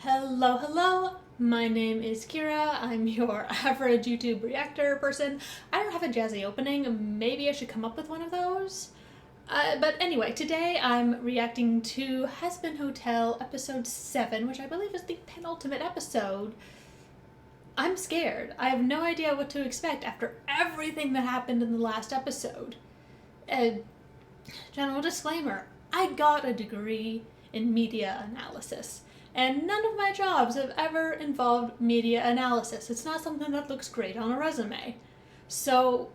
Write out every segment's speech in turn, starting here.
Hello, hello! My name is Kira. I'm your average YouTube reactor person. I don't have a jazzy opening. Maybe I should come up with one of those. But anyway, today I'm reacting to Hazbin Hotel episode 7, which I believe is the penultimate episode. I'm scared. I have no idea what to expect after everything that happened in the last episode. General disclaimer, I got a degree in media analysis. And none of my jobs have ever involved media analysis. It's not something that looks great on a resume. So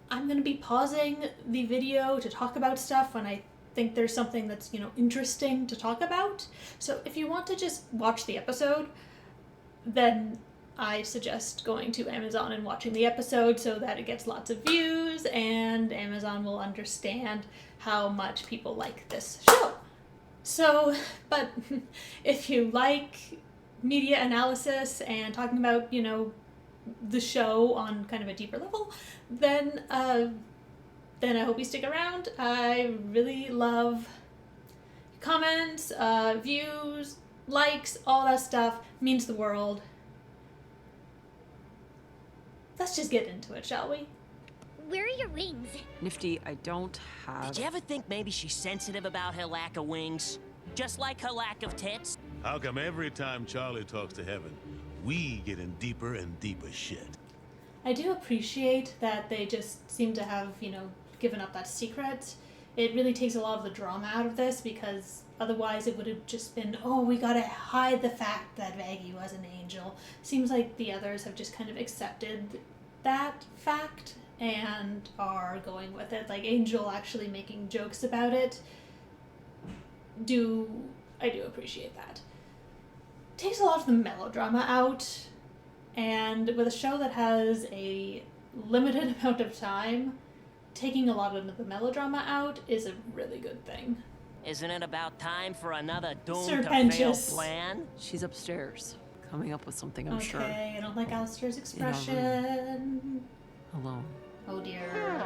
I'm going to be pausing the video to talk about stuff when I think there's something that's, interesting to talk about. So if you want to just watch the episode, then I suggest going to Amazon and watching the episode so that it gets lots of views and Amazon will understand how much people like this show. So, but if you like media analysis and talking about, the show on kind of a deeper level, then I hope you stick around. I really love comments, views, likes, all that stuff. Means the world. Let's just get into it, shall we? Where are your wings? Nifty, I don't have... Did you ever think maybe she's sensitive about her lack of wings? Just like her lack of tits? How come every time Charlie talks to heaven, we get in deeper and deeper shit? I do appreciate that they just seem to have, given up that secret. It really takes a lot of the drama out of this because otherwise it would have just been, oh, we gotta hide the fact that Vaggie was an angel. Seems like the others have just kind of accepted that fact and are going with it. Like Angel actually making jokes about it. I do appreciate that. Takes a lot of the melodrama out, and with a show that has a limited amount of time, taking a lot of the melodrama out is a really good thing. Isn't it about time for another doomed to fail Serpentious. plan? She's upstairs, coming up with something, I'm sure. Okay, I don't like Alistair's expression. Alone. Oh dear.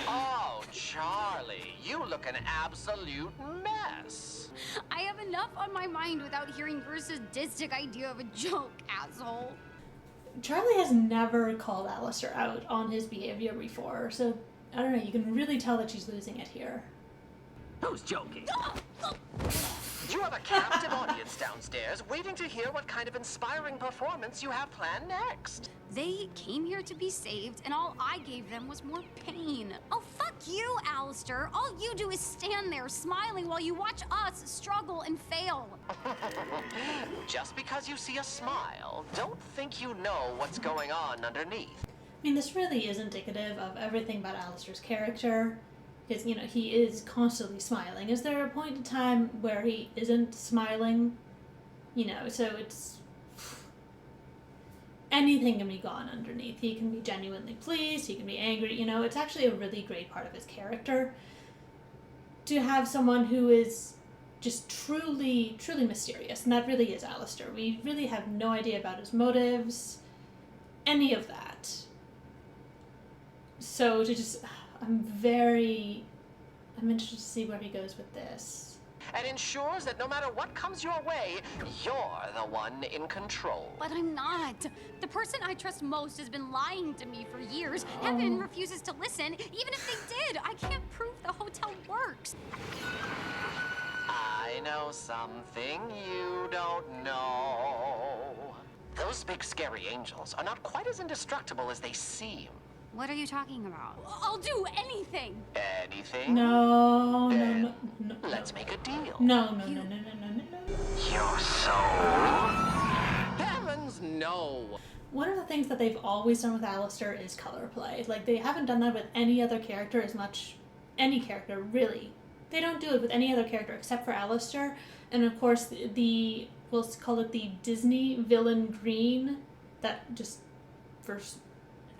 Oh, Charlie, you look an absolute mess. I have enough on my mind without hearing your sadistic idea of a joke, asshole. Charlie has never called Alistair out on his behavior before, so I don't know, you can really tell that she's losing it here. Who's joking? You have a captive audience downstairs waiting to hear what kind of inspiring performance you have planned next. They came here to be saved, and all I gave them was more pain. Oh, fuck you, Alistair. All you do is stand there smiling while you watch us struggle and fail. Just because you see a smile, don't think you know what's going on underneath. I mean, this really is indicative of everything about Alistair's character. Because, he is constantly smiling. Is there a point in time where he isn't smiling? So it's... anything can be gone underneath. He can be genuinely pleased, he can be angry, it's actually a really great part of his character. To have someone who is just truly, truly mysterious, and that really is Alistair. We really have no idea about his motives, any of that. So to just... I'm interested to see where he goes with this. And ensures that no matter what comes your way, you're the one in control. But I'm not. The person I trust most has been lying to me for years. Heaven refuses to listen. Even if they did, I can't prove the hotel works. I know something you don't know. Those big scary angels are not quite as indestructible as they seem. What are you talking about? I'll do anything. Anything? No. Let's make a deal. No. You're so... Heavens, no. One of the things that they've always done with Alistair is color play. Like, they haven't done that with any other character as much. Any character, really. They don't do it with any other character except for Alistair. And of course, we'll call it the Disney villain green. That just,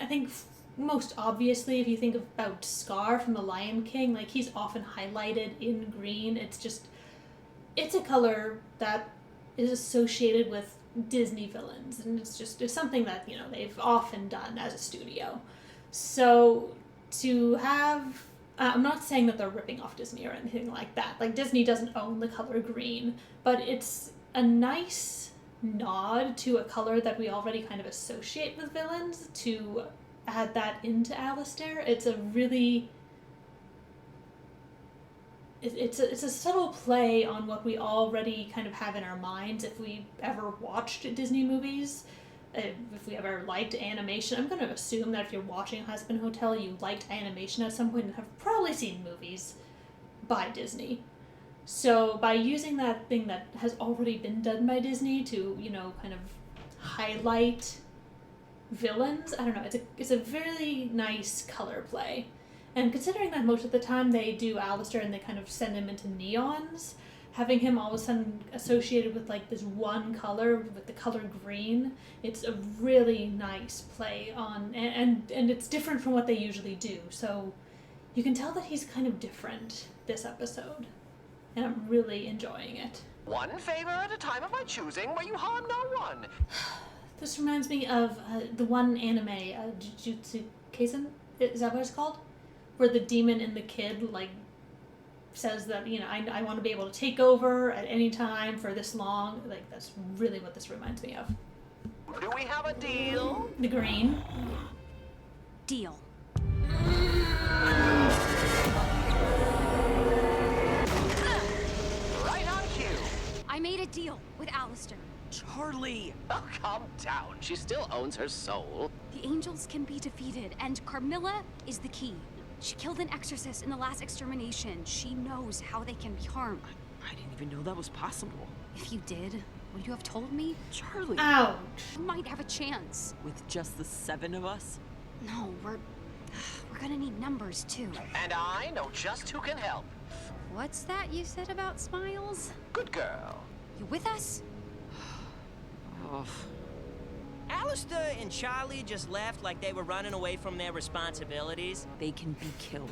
I think... most obviously, if you think about Scar from The Lion King, like, he's often highlighted in green. It's a color that is associated with Disney villains, and it's something that, they've often done as a studio. So to have I'm not saying that they're ripping off Disney or anything like that. Like, Disney doesn't own the color green, but it's a nice nod to a color that we already kind of associate with villains to add that into Alistair. It's a really... It's a subtle play on what we already kind of have in our minds if we ever watched Disney movies. If we ever liked animation, I'm going to assume that if you're watching Hazbin Hotel, you liked animation at some point and have probably seen movies by Disney. So by using that thing that has already been done by Disney to, you know, kind of highlight villains, I don't know, it's a really nice color play. And considering that most of the time they do Alistair and they kind of send him into neons, having him all of a sudden associated with like this one color, with the color green, it's a really nice play on, and it's different from what they usually do. So you can tell that he's kind of different this episode, and I'm really enjoying it. One favor at a time of my choosing where you harm no one. This reminds me of the one anime, Jujutsu Kaisen, is that what it's called? Where the demon in the kid, like, says that, you know, I want to be able to take over at any time for this long. Like, that's really what this reminds me of. Do we have a deal? The green. Deal. Right on cue. I made a deal with Alistair. Charlie! Oh, calm down. She still owns her soul. The angels can be defeated, and Carmilla is the key. She killed an exorcist in the last extermination. She knows how they can be harmed. I didn't even know that was possible. If you did, would you have told me? Charlie! Ouch. You might have a chance. With just the 7 of us? No, we're gonna need numbers too. And I know just who can help. What's that you said about smiles? Good girl. You with us? Oh, Alistair and Charlie just left like they were running away from their responsibilities. they can be killed.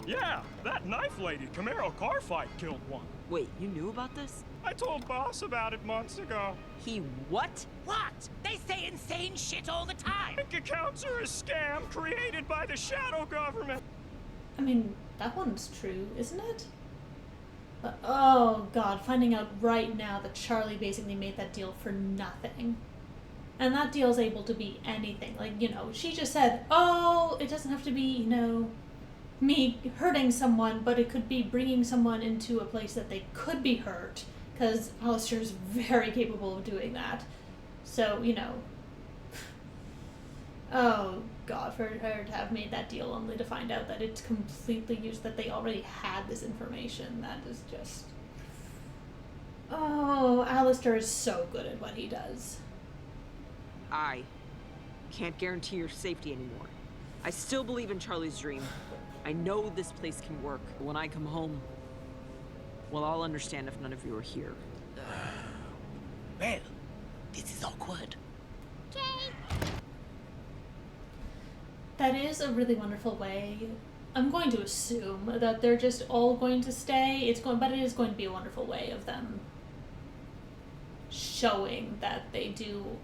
Yeah, that knife lady, Camaro car fight, killed one. Wait, you knew about this? I told Boss about it months ago. He what? What? They say insane shit all the time. Bank accounts are a scam created by the shadow government. I mean, that one's true, isn't it? But, oh god, finding out right now that Charlie basically made that deal for nothing. And that deal's able to be anything. Like, you know, she just said, oh, it doesn't have to be, you know, me hurting someone, but it could be bringing someone into a place that they could be hurt. Because Alistair's very capable of doing that. So, you know. Oh, God, for her to have made that deal only to find out that it's completely used, that they already had this information. That is just... Oh, Alistair is so good at what he does. I can't guarantee your safety anymore. I still believe in Charlie's dream. I know this place can work. When I come home, well, I'll understand if none of you are here. Well, this is awkward. That is a really wonderful way. I'm going to assume that they're just all going to stay. But it is going to be a wonderful way of them showing that they do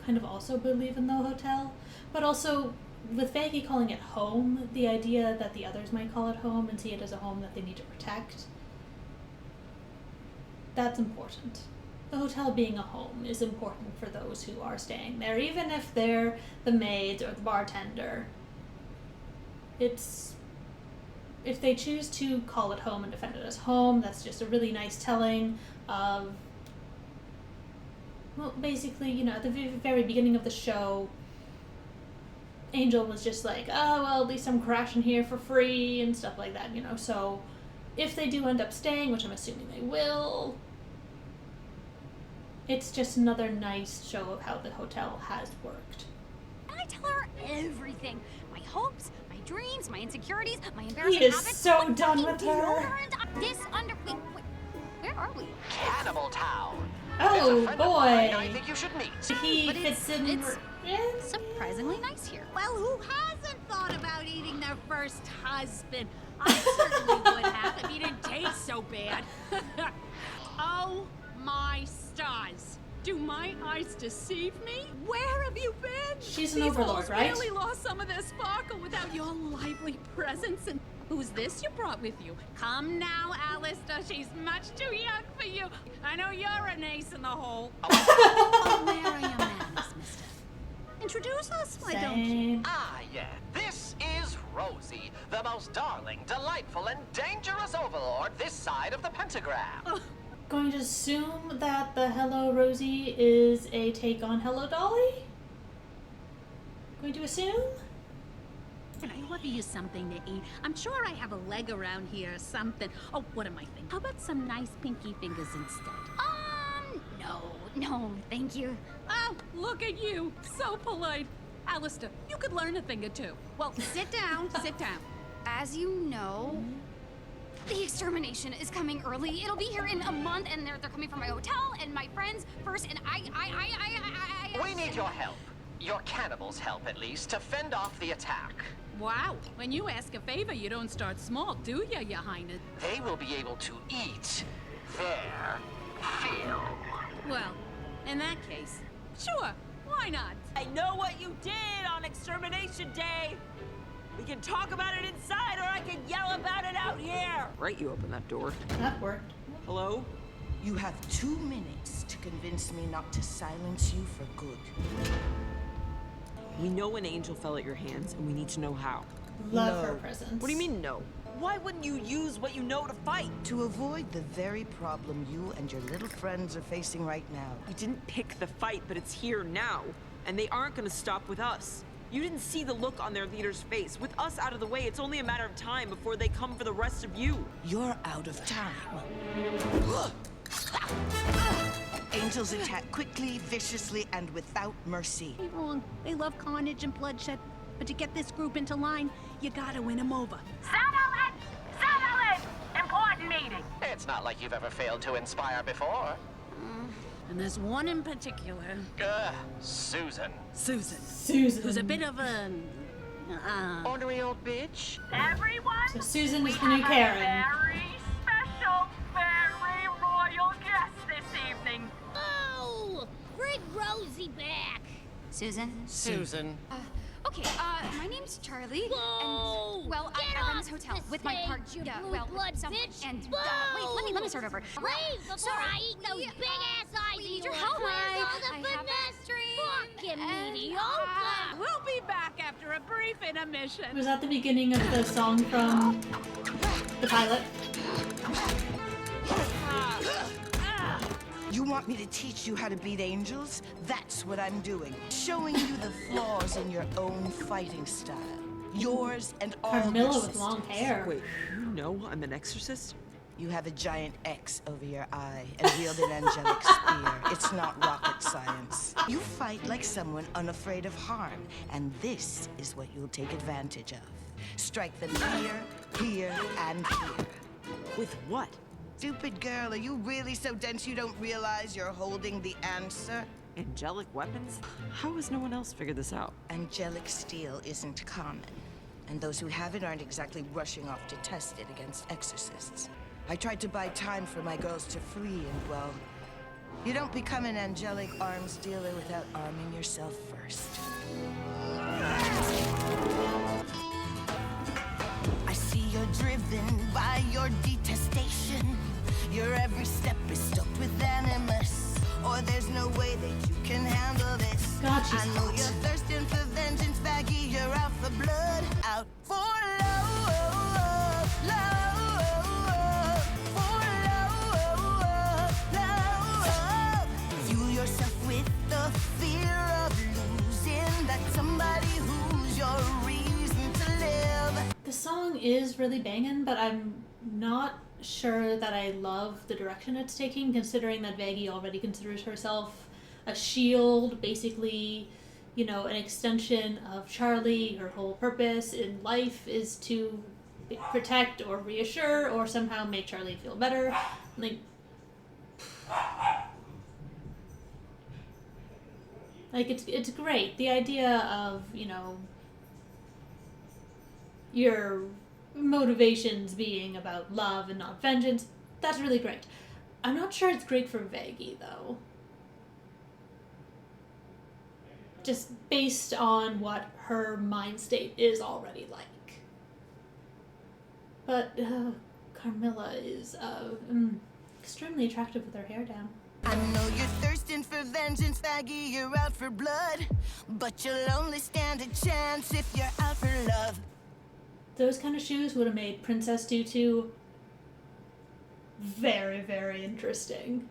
kind of also believe in the hotel, but also with Vaggie calling it home, the idea that the others might call it home and see it as a home that they need to protect, that's important. The hotel being a home is important for those who are staying there, even if they're the maids or the bartender. It's... If they choose to call it home and defend it as home, that's just a really nice telling of... Well, basically, you know, at the very beginning of the show, Angel was just like, oh, well, at least I'm crashing here for free and stuff like that, you know. So if they do end up staying, which I'm assuming they will, it's just another nice show of how the hotel has worked. And I tell her everything. My hopes, my dreams, my insecurities, my embarrassing He is habits. so I'm done fucking with her. deodorant. Wait, where are we? Cannibal Town. Oh, There's a friend of mine boy. I think you should meet. He But fits it's- in... it's surprisingly nice here. Well, who hasn't thought about eating their first husband? I certainly would have if he didn't taste so bad. Oh my stars. Do my eyes deceive me? Where have you been? She's an These overlord, halls right? really lost some of their sparkle without your lively presence and Who's this you brought with you? Come now, Alistair. She's much too young for you. I know you're an ace in the hole. Oh, where are your manners, mister? Introduce us, why don't you? Same. Ah, yeah. This is Rosie, the most darling, delightful, and dangerous overlord this side of the pentagram. Going to assume that the Hello Rosie is a take on Hello Dolly? Going to assume? Can I order you something to eat? I'm sure I have a leg around here or something. Oh, what am I thinking? How about some nice pinky fingers instead? No, thank you. Oh, look at you. So polite. Alistair, you could learn a thing or two. Well, sit down, sit down. As you know, the extermination is coming early. It'll be here in a month, and they're coming from my hotel and my friends first, and We need your help. Your cannibals' help, at least, to fend off the attack. Wow, when you ask a favor, you don't start small, do ya, Your Highness? They will be able to eat their fill. Well, in that case, sure, why not? I know what you did on Extermination Day. We can talk about it inside, or I can yell about it out here. Right, you open that door. That worked. Hello? You have 2 minutes to convince me not to silence you for good. We know an angel fell at your hands, and we need to know how. Love No. her presence. What do you mean, no? Why wouldn't you use what you know to fight? To avoid the very problem you and your little friends are facing right now. We didn't pick the fight, but it's here now. And they aren't gonna stop with us. You didn't see the look on their leader's face. With us out of the way, it's only a matter of time before they come for the rest of you. You're out of time. Angels attack quickly, viciously, and without mercy. You're wrong. They love carnage and bloodshed. But to get this group into line, you gotta win them over. Settle it! Important meeting. It's not like you've ever failed to inspire before. And there's one in particular, Susan. Susan, Susan. who's a bit of a... Ornery old bitch. Everyone, So Susan we is the new have Karen. a very special, very royal guest this evening. Oh, bring Rosie back. Susan? Susan. Okay, my name's Charlie, Whoa! and, well, Get I run off this hotel the with my stage, part, you yeah, blue well, blood someone, bitch. and, wait, let me start over. Leave before I eat those big-ass eyes we of need your yours. help. Where's all the I have finesse? a Fucking and, mediocre. We'll be back after a brief intermission. Was that the beginning of the song from the pilot? You want me to teach you how to beat angels? That's what I'm doing. Showing you the flaws in your own fighting style. Yours and all Carmilla your with long sisters. hair. Wait, you know I'm an exorcist? You have a giant X over your eye and wield an angelic spear. It's not rocket science. You fight like someone unafraid of harm, and this is what you'll take advantage of. Strike them here, here, and here. With what? Stupid girl, are you really so dense you don't realize you're holding the answer? Angelic weapons? How has no one else figured this out? Angelic steel isn't common, and those who have it aren't exactly rushing off to test it against exorcists. I tried to buy time for my girls to flee, and well, you don't become an angelic arms dealer without arming yourself first. I see you're driven by your detestation. Your every step is stoked with animus, or there's no way that you can handle this. God, she's I know hot. you're thirsting for vengeance, baggy. You're out for blood, out for love, love, for love. Fuel yourself with the fear of losing that somebody who's your reason to live. The song is really banging, but I'm not sure that I love the direction it's taking, considering that Vaggie already considers herself a shield, basically, you know, an extension of Charlie. Her whole purpose in life is to protect or reassure or somehow make Charlie feel better. Like it's great. The idea of, you know, your motivations being about love and not vengeance, that's really great. I'm not sure it's great for Vaggie, though. Just based on what her mind state is already like. But Carmilla is extremely attractive with her hair down. I know you're thirsting for vengeance, faggy, you're out for blood. But you'll only stand a chance if you're out for love. Those kind of shoes would have made Princess Tutu very, very interesting.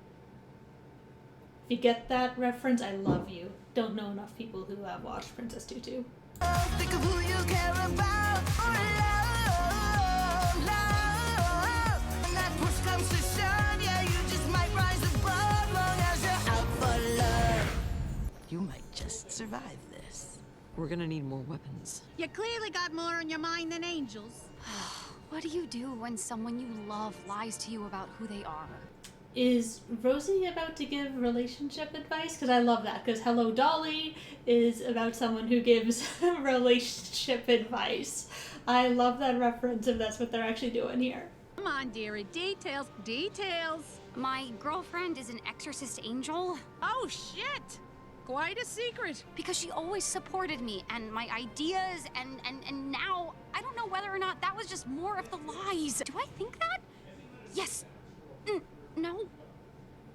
If you get that reference, I love you. Don't know enough people who have watched Princess Tutu. Oh, think of who you care about. Oh, love. When that push comes to shove, yeah, you just might rise above long as you're out for love. You might just survive this. We're gonna need more weapons. You clearly got more on your mind than angels. What do you do when someone you love lies to you about who they are? Is Rosie about to give relationship advice? Because I love that. Because Hello Dolly is about someone who gives relationship advice. I love that reference if that's what they're actually doing here. Come on, dearie. Details. Details. My girlfriend is an exorcist angel. Oh, shit. Quite a secret. Because she always supported me and my ideas, and now I don't know whether or not that was just more of the lies. Do I think that? Yes. No.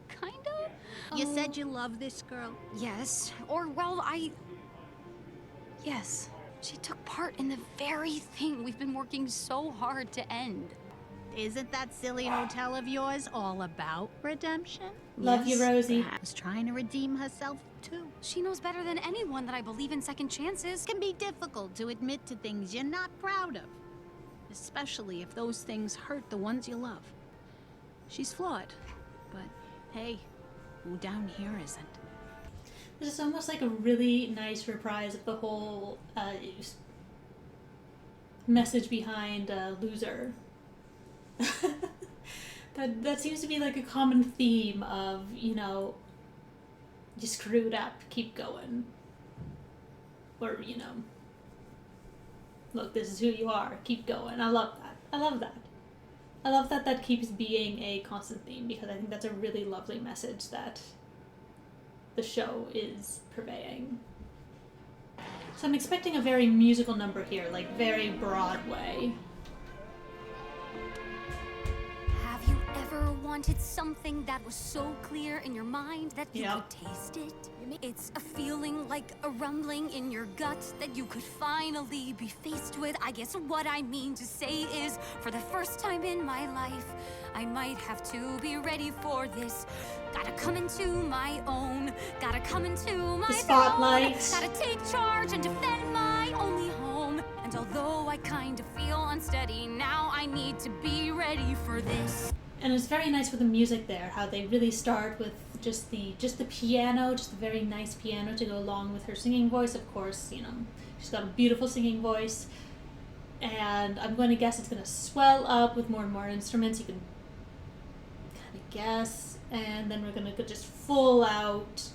Kinda. You said you love this girl? Yes. Or, well, Yes. She took part in the very thing we've been working so hard to end. Isn't that silly hotel of yours all about redemption? Love you, Rosie. Perhaps trying to redeem herself, too. She knows better than anyone that I believe in second chances. It can be difficult to admit to things you're not proud of, especially if those things hurt the ones you love. She's flawed, but hey, who down here isn't? This is almost like a really nice reprise of the whole message behind Loser. that seems to be like a common theme of, you know, you screwed up, keep going. Or, you know, look, this is who you are, keep going. I love that. I love that. I love that that keeps being a constant theme, because I think that's a really lovely message that the show is purveying. So I'm expecting a very musical number here, like very Broadway. Have you ever wanted something that was so clear in your mind that you could taste it? It's a feeling like a rumbling in your gut that you could finally be faced with. I guess what I mean to say is, for the first time in my life, I might have to be ready for this. Gotta come into my own. Gotta come into my spotlight. Gotta take charge and defend my only home. And although I kind of feel unsteady now, I need to be ready for this. And it's very nice with the music there, how they really start with just the piano, just a very nice piano to go along with her singing voice. Of course, you know, she's got a beautiful singing voice. And I'm going to guess it's going to swell up with more and more instruments. You can kind of guess. And then we're going to go just full out,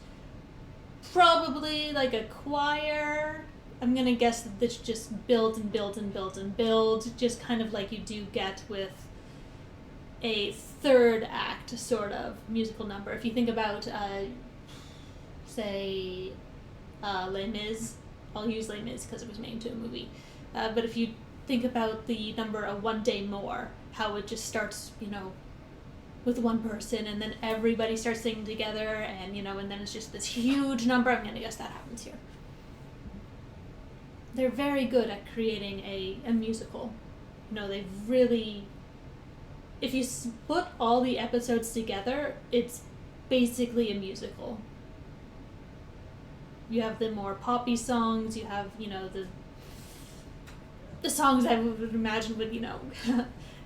probably like a choir. I'm going to guess that this just builds and builds and builds and builds, just kind of like you do get with a third act sort of musical number. If you think about, say, Les Mis, I'll use Les Mis because it was made into a movie. But if you think about the number of One Day More, how it just starts, you know, with one person and then everybody starts singing together and, you know, and then it's just this huge number. I'm going to guess that happens here. They're very good at creating a musical. You know, they've really... If you put all the episodes together, it's basically a musical. You have the more poppy songs, you have, you know, the songs I would imagine would, you know,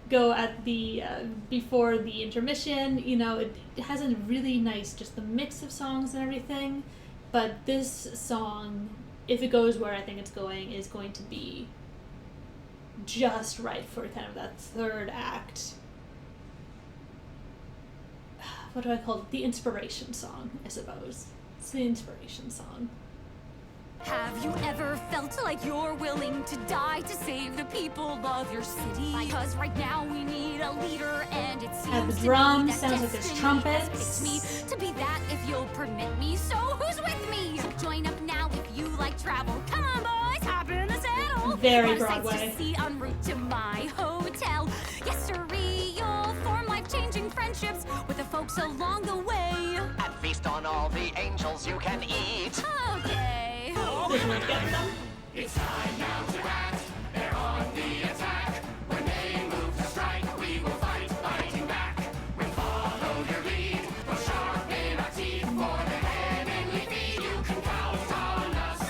go at the, before the intermission. You know, it has a really nice, just the mix of songs and everything. But this song, if it goes where I think it's going, is going to be just right for kind of that third act. What do I call it? The inspiration song, I suppose. It's the inspiration song. Have you ever felt like you're willing to die to save the people of your city? Because right now we need a leader, and it seems At the to drums, me that sounds like there's destiny trumpets. has picked me to be that, if you'll permit me. So who's with me? Join up now if you like travel. Come on, boys, hop in the saddle. Very There are sights Broadway. to see en route to my hotel. Yes, sirree, you'll form life-changing friendships with the folks along the way. And feast on all the angels you can eat. Okay. Did you get them? It's time now to act. They're on the attack. When they move to strike, we will fight, fighting back. We follow your lead. We'll sharpen our teeth for the heavenly feed. You can count on us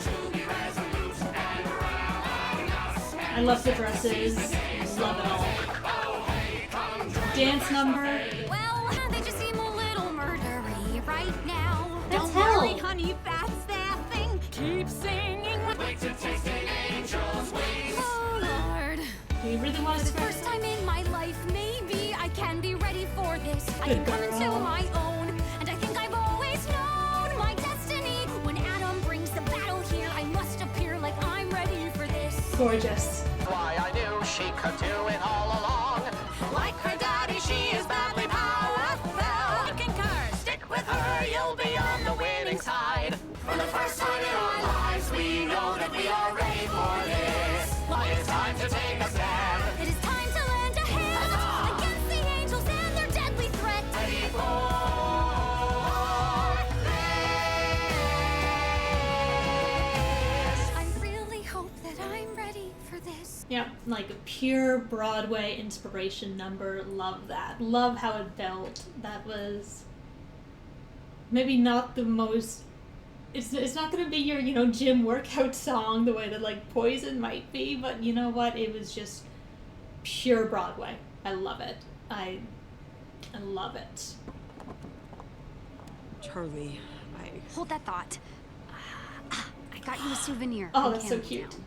to be resolute and rally us. I love the dresses. Love it all. Dance number. Well, they just seem a little murdery right now. That's Don't worry, hell. honey, that's their thing. Keep singing. Wait to taste an angel's wings. Oh, Lord. Do you really want For to the first time in my life, maybe I can be ready for this. I can Good come into girl. my own, and I think I've always known my destiny. When Adam brings the battle here, I must appear like I'm ready for this. Gorgeous. Why, I knew she could do it all along. Like her daddy, she is badly powerful. I concur. Stick with her, you'll be on the winning side. For the first time in our lives, we know that we are ready for this. It's time to take a stand. It is time to lend a hand against the angels and their deadly threat. Ready for this. I really hope that I'm ready for this. Yeah, like a pure Broadway inspiration number. Love that. Love how it felt. That was maybe not the most. It's not gonna be your gym workout song the way that like Poison might be, but you know what? It was just pure Broadway. I love it. I love it. Charlie, Hold that thought. I got you a souvenir. Oh, from that's so Camden cute. Town.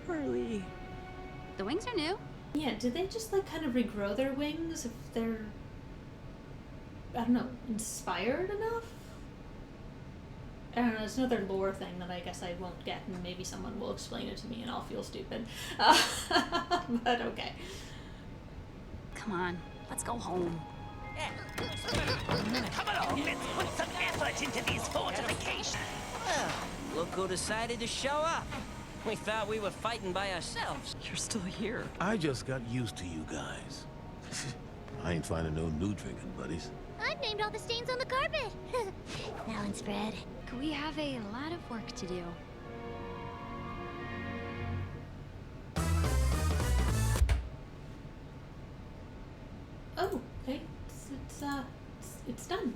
Charlie. The wings are new. Yeah, did they just like kind of regrow their wings if they're, I don't know, inspired enough? I don't know, it's another lore thing that I guess I won't get, and maybe someone will explain it to me and I'll feel stupid. But okay. Come on, let's go home. Come along, let's put some effort into these fortifications. Look who decided to show up. We thought we were fighting by ourselves. You're still here. I just got used to you guys. I ain't finding no new drinking buddies. I've named all the stains on the carpet. That one's Fred. We have a lot of work to do. Oh, okay. It's done.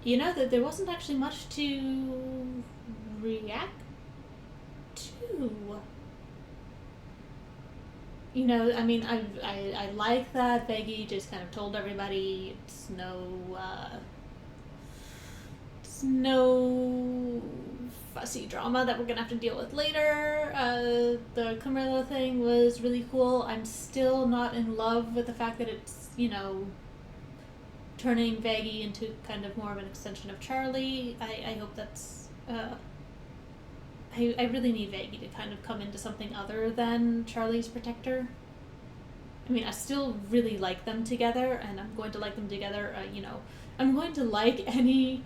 You know that there wasn't actually much to react to. You know, I mean, I like that Veggie just kind of told everybody it's no fussy drama that we're gonna have to deal with later. The Camilla thing was really cool. I'm still not in love with the fact that it's, turning Veggie into kind of more of an extension of Charlie. I hope that's, I really need Veggie to kind of come into something other than Charlie's protector. I mean, I still really like them together, and I'm going to like them together, I'm going to like any,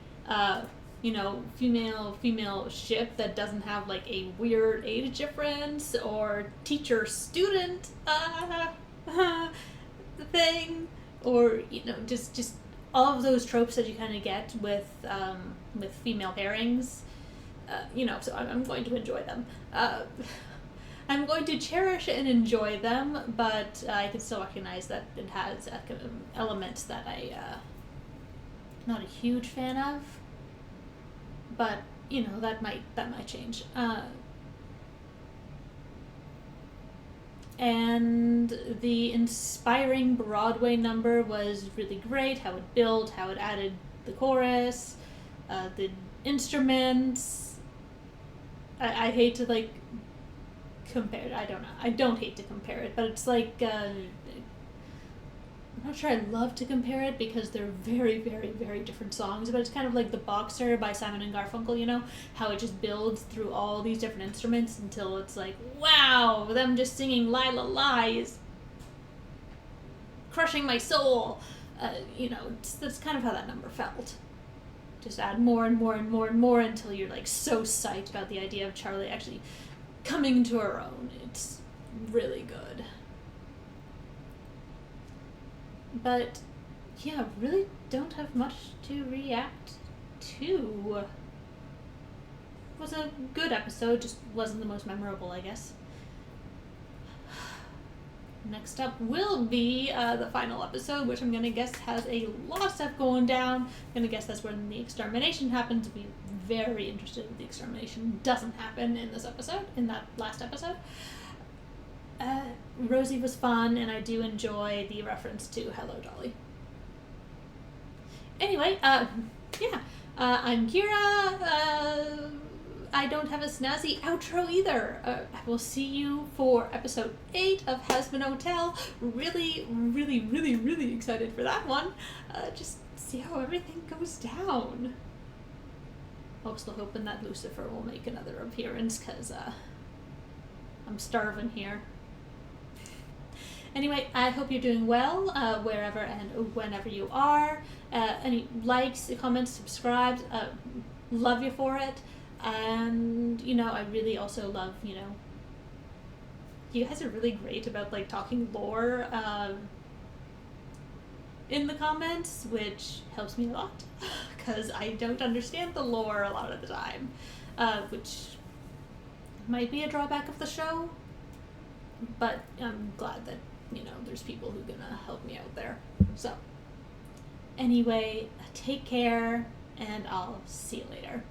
female ship that doesn't have, like, a weird age difference or teacher-student, thing, or, just all of those tropes that you kind of get with female pairings. So I'm going to enjoy them. I'm going to cherish and enjoy them, but I can still recognize that it has elements that I'm not a huge fan of. But that might change. And the inspiring Broadway number was really great. How it built, how it added the chorus, the instruments. I hate to compare it. I don't know. I don't hate to compare it, but it's I'm not sure I love to compare it because they're very, very, very different songs, but it's kind of like The Boxer by Simon and Garfunkel, how it just builds through all these different instruments until it's like, wow, them just singing Lila Lies, crushing my soul. That's kind of how that number felt. just add more and more and more and more until you're like so psyched about the idea of Charlie actually coming to her own. It's really good. But yeah, really don't have much to react to. It was a good episode, just wasn't the most memorable, I guess. Next up will be the final episode, which I'm gonna guess has a lot of stuff going down. I'm gonna guess that's when the extermination happens. To be very interested if the extermination doesn't happen in this episode, in that last episode. Rosie was fun, and I do enjoy the reference to Hello Dolly. Anyway, yeah, I'm Kira. I don't have a snazzy outro either. I will see you for episode 8 of Hazbin Hotel. Really, really, really, really excited for that one. Just see how everything goes down. Also hoping that Lucifer will make another appearance, because I'm starving here. Anyway, I hope you're doing well wherever and whenever you are. Any likes, comments, subscribes, love you for it. And, you know, I really also love, you know, you guys are really great about, like, talking lore in the comments, which helps me a lot, because I don't understand the lore a lot of the time, which might be a drawback of the show, but I'm glad that, you know, there's people who are gonna help me out there. So, anyway, take care, and I'll see you later.